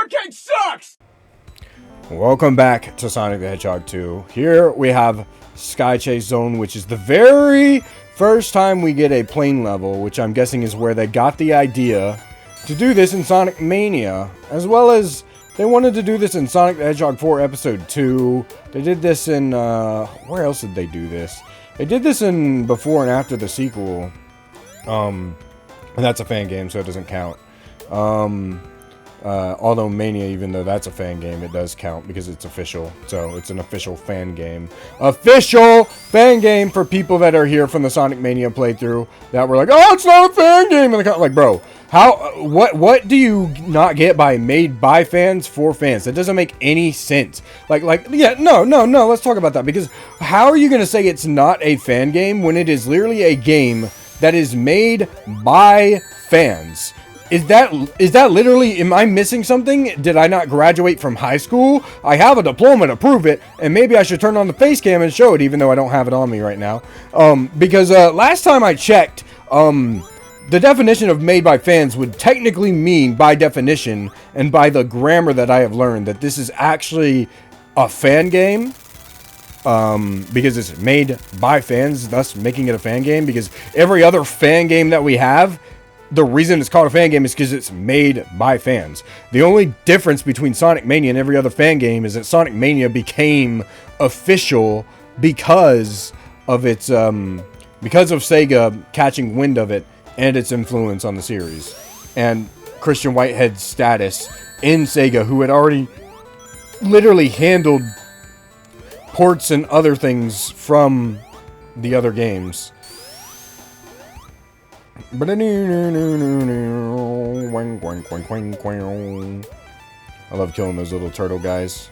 arcade sucks! Welcome back to Sonic the Hedgehog 2. Here we have Sky Chase Zone, which is the very first time we get a plane level, which I'm guessing is where they got the idea to do this in Sonic Mania, as well as they wanted to do this in Sonic the Hedgehog 4 Episode 2. They did this in, where else did they do this? They did this in before and after the sequel. And that's a fan game, so it doesn't count. Although Mania, even though that's a fan game, it does count because it's official. So it's an official fan game. Official fan game for people that are here from the Sonic Mania playthrough that were like, oh, it's not a fan game. And like, bro, what do you not get by made by fans for fans? That doesn't make any sense. Yeah, no, let's talk about that, because how are you going to say it's not a fan game when it is literally a game that is made by fans? Is that literally, am I missing something? Did I not graduate from high school? I have a diploma to prove it, and maybe I should turn on the face cam and show it, even though I don't have it on me right now. Because last time I checked, the definition of made by fans would technically mean, by definition, and by the grammar that I have learned, that this is actually a fan game. Because it's made by fans, thus making it a fan game, because every other fan game that we have, the reason it's called a fan game is because it's made by fans. The only difference between Sonic Mania and every other fan game is that Sonic Mania became official because of its because of Sega catching wind of it and its influence on the series, and Christian Whitehead's status in Sega, who had already literally handled ports and other things from the other games. I love killing those little turtle guys.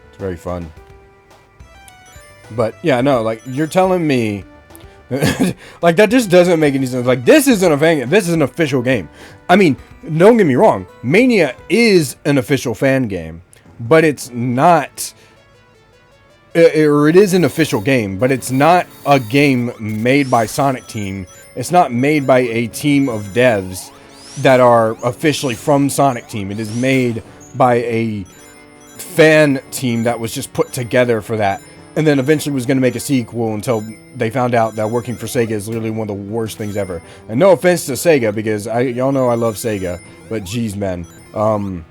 It's very fun. But yeah, no, like, you're telling me like, that just doesn't make any sense. Like, this isn't a fan game. This is an official game. I mean, don't get me wrong, Mania is an official fan game, but it's not, or it is an official game, but it's not a game made by Sonic Team. It's not made by a team of devs that are officially from Sonic Team. It is made by a fan team that was just put together for that, and then eventually was going to make a sequel until they found out that working for Sega is literally one of the worst things ever. And no offense to Sega, because y'all know I love Sega, but geez, man, from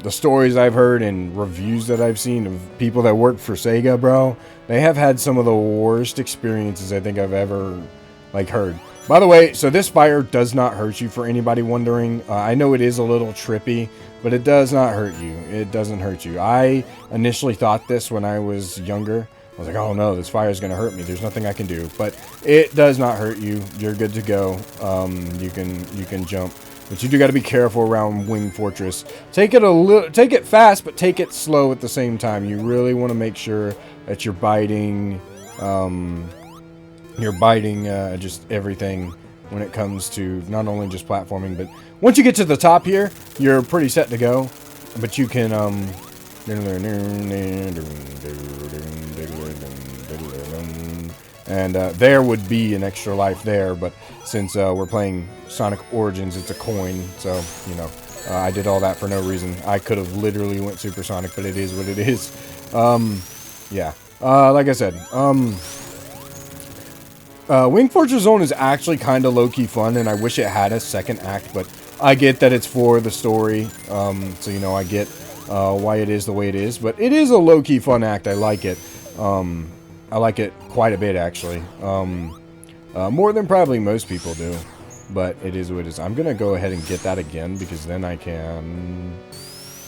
the stories I've heard and reviews that I've seen of people that work for Sega, bro, they have had some of the worst experiences I think I've ever heard. By the way, so this fire does not hurt you, for anybody wondering. I know it is a little trippy, but it does not hurt you. It doesn't hurt you. I initially thought this when I was younger. I was like, oh no, this fire is going to hurt me. There's nothing I can do. But it does not hurt you. You're good to go. You can jump. But you do got to be careful around Wing Fortress. Take it fast, but take it slow at the same time. You really want to make sure that you're biting just everything when it comes to not only just platforming, but once you get to the top here, you're pretty set to go. But you can and there would be an extra life there, but since we're playing Sonic Origins, it's a coin, so you know, I did all that for no reason. I could have literally went supersonic, but it is what it is. Yeah, like I said, Wing Fortress Zone is actually kind of low-key fun, and I wish it had a second act, but I get that it's for the story, so, you know, I get why it is the way it is, but it is a low-key fun act. I like it. I like it quite a bit, actually. More than probably most people do, but it is what it is. I'm going to go ahead and get that again, because then I can...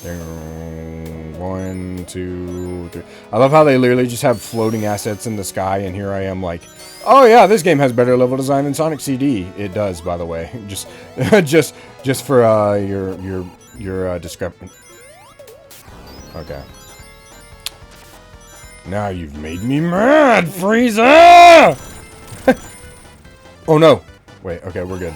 1, 2, 3. I love how they literally just have floating assets in the sky, and here I am like, oh yeah, this game has better level design than Sonic CD. It does, by the way. Just for your discrepancy. Okay. Now you've made me mad, Frieza! Oh no. Wait, okay, we're good.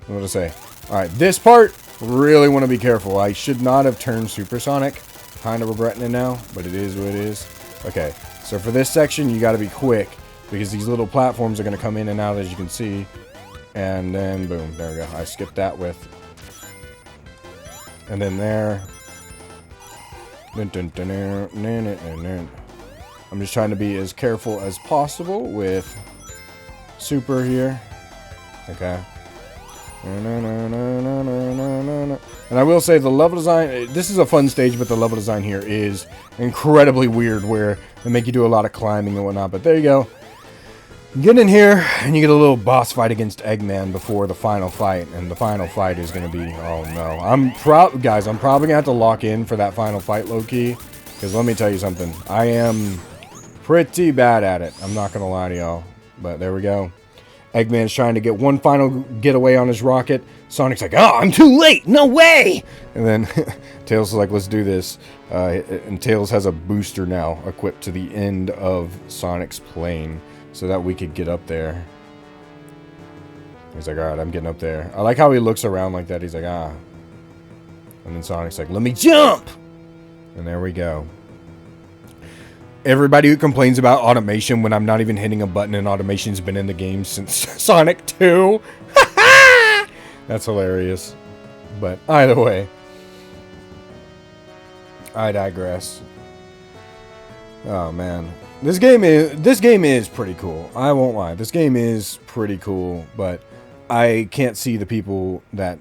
What to say? Alright, this part, really want to be careful. I should not have turned supersonic. Kind of regretting it now, but it is what it is. Okay, so for this section, you got to be quick, because these little platforms are going to come in and out, as you can see. And then, boom, there we go. I skipped that with. And then there. I'm just trying to be as careful as possible with super here. Okay. And I will say the level design, this is a fun stage, but the level design here is incredibly weird where they make you do a lot of climbing and whatnot. But there you go. Get in here, and you get a little boss fight against Eggman before the final fight. And the final fight is going to be, oh no. Guys, I'm probably going to have to lock in for that final fight, low-key. Because let me tell you something. I am pretty bad at it. I'm not going to lie to y'all. But there we go. Eggman's trying to get one final getaway on his rocket. Sonic's like, oh, I'm too late. No way. And then Tails is like, let's do this. And Tails has a booster now equipped to the end of Sonic's plane so that we could get up there. He's like, all right, I'm getting up there. I like how he looks around like that. He's like, ah. And then Sonic's like, let me jump. And there we go. Everybody who complains about automation when I'm not even hitting a button and automation's been in the game since Sonic 2. That's hilarious. But either way, I digress. Oh man. This game is pretty cool. I won't lie. This game is pretty cool, but I can't see the people that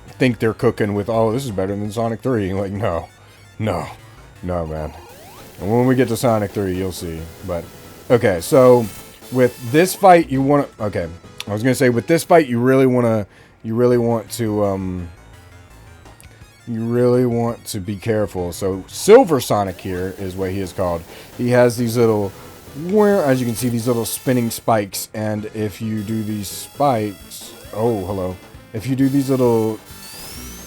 think they're cooking with, oh, this is better than Sonic 3. Like, no, man. And when we get to Sonic 3, you'll see. But, okay, so with this fight, you want to... Okay, I was going to say, with this fight, you really want to be careful. So, Silver Sonic here is what he is called. He has these little... As you can see, these little spinning spikes. And if you do these spikes... Oh, hello. If you do these little...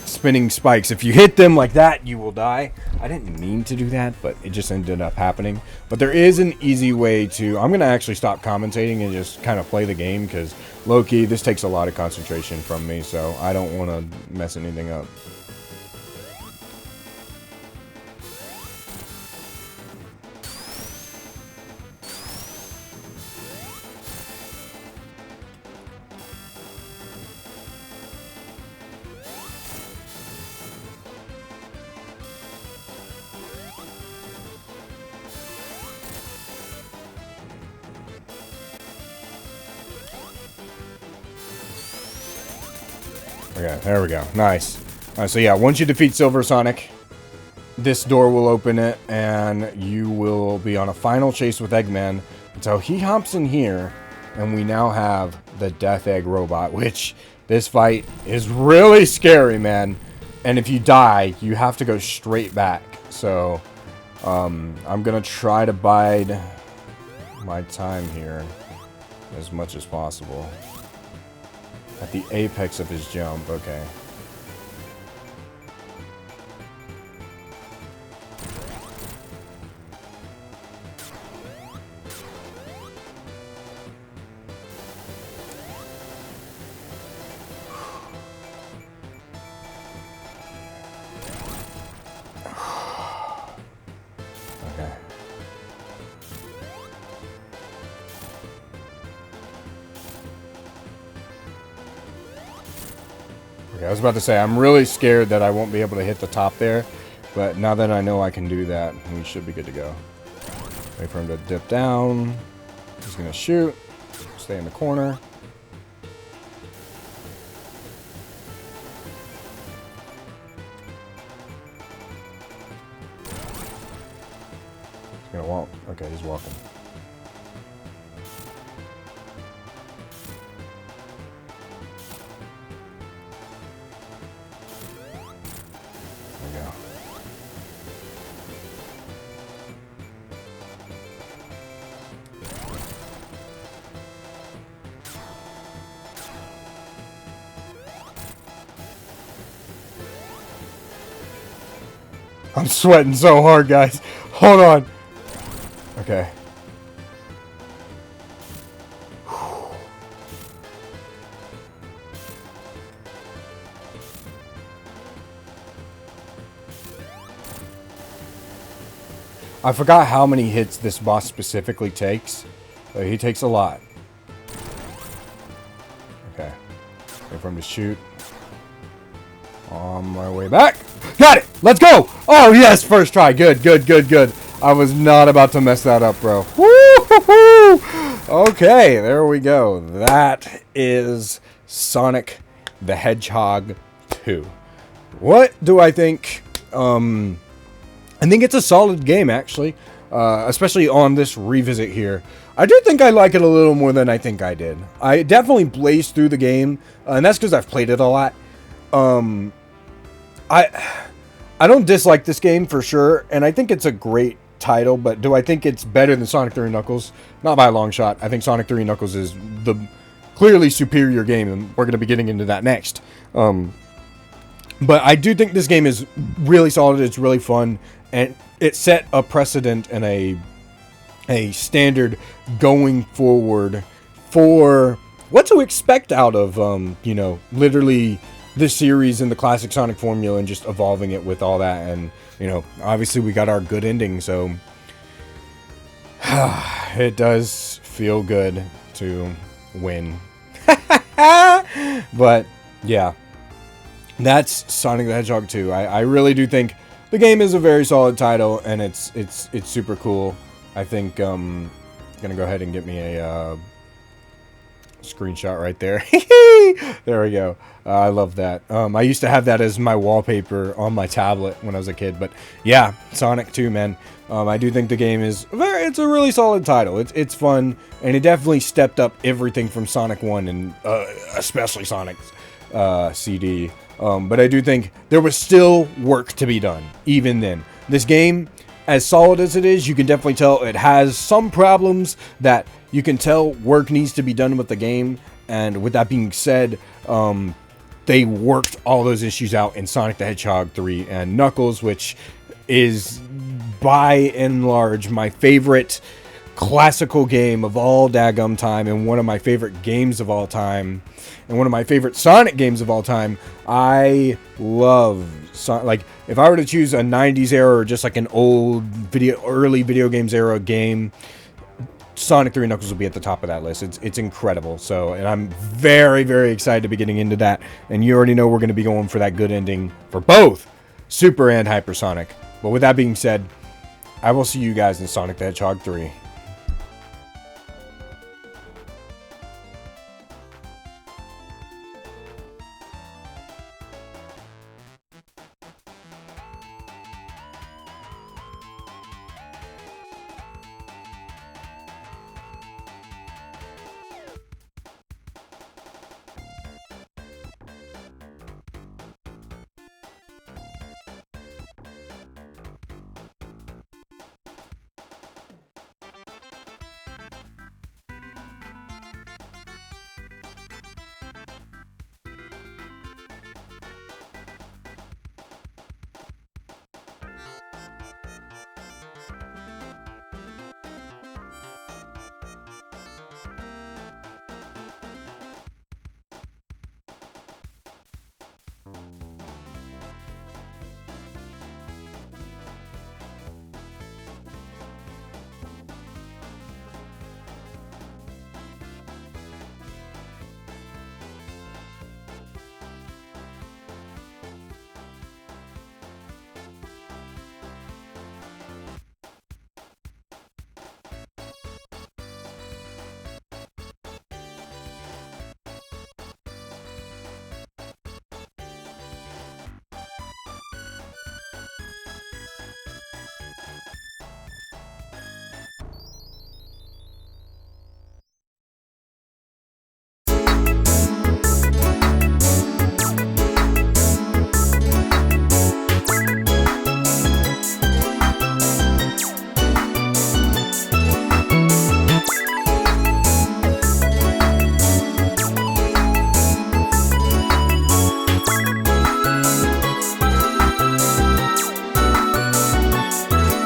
spinning spikes, if you hit them like that, you will die. I didn't mean to do that, but it just ended up happening. But there is an easy way to... I'm going to actually stop commentating and just kind of play the game, because low-key, this takes a lot of concentration from me, so I don't want to mess anything up. Okay, there we go. Nice. So yeah, once you defeat Silver Sonic, this door will open it, and you will be on a final chase with Eggman. And so he hops in here, and we now have the Death Egg robot, which this fight is really scary, man. And if you die, you have to go straight back. So I'm going to try to bide my time here as much as possible. At the apex of his jump, okay. Okay. Okay, I was about to say, I'm really scared that I won't be able to hit the top there, but now that I know I can do that, we should be good to go. Wait for him to dip down. He's gonna shoot. Stay in the corner. He's gonna walk. Okay, he's walking. I'm sweating so hard, guys. Hold on. Okay. I forgot how many hits this boss specifically takes. But he takes a lot. Okay. Wait for him to shoot. On my way back. Got it! Let's go! Oh, yes! First try. Good, good, good, good. I was not about to mess that up, bro. Woo-hoo-hoo! Okay, there we go. That is Sonic the Hedgehog 2. What do I think? I think it's a solid game, actually. Especially on this revisit here. I do think I like it a little more than I think I did. I definitely blazed through the game, and that's because I've played it a lot. I don't dislike this game for sure, and I think it's a great title, but do I think it's better than Sonic 3 Knuckles? Not by a long shot. I think Sonic 3 Knuckles is the clearly superior game, and we're going to be getting into that next. But I do think this game is really solid, it's really fun, and it set a precedent and a standard going forward for what to expect out of, you know, literally this series and the classic Sonic formula and just evolving it with all that. And, you know, obviously we got our good ending, so it does feel good to win. But, yeah, that's Sonic the Hedgehog 2. I really do think the game is a very solid title, and it's super cool. I think I'm gonna go ahead and get me a screenshot right there. There we go. I love that. I used to have that as my wallpaper on my tablet when I was a kid. But yeah, Sonic 2, man. I do think the game is it's a really solid title. It's fun, and it definitely stepped up everything from Sonic 1 and especially Sonic's CD. But I do think there was still work to be done even then. This game, as solid as it is, you can definitely tell it has some problems that you can tell work needs to be done with the game. And with that being said, they worked all those issues out in Sonic the Hedgehog 3 and Knuckles, which is by and large my favorite classical game of all daggum time, and one of my favorite games of all time, and one of my favorite Sonic games of all time. I love like, if I were to choose a 90s era or just like an old early video games era game, Sonic 3 Knuckles will be at the top of that list. It's incredible. So, and I'm very, very excited to be getting into that. And you already know we're going to be going for that good ending for both Super and Hypersonic. But with that being said, I will see you guys in Sonic the Hedgehog 3.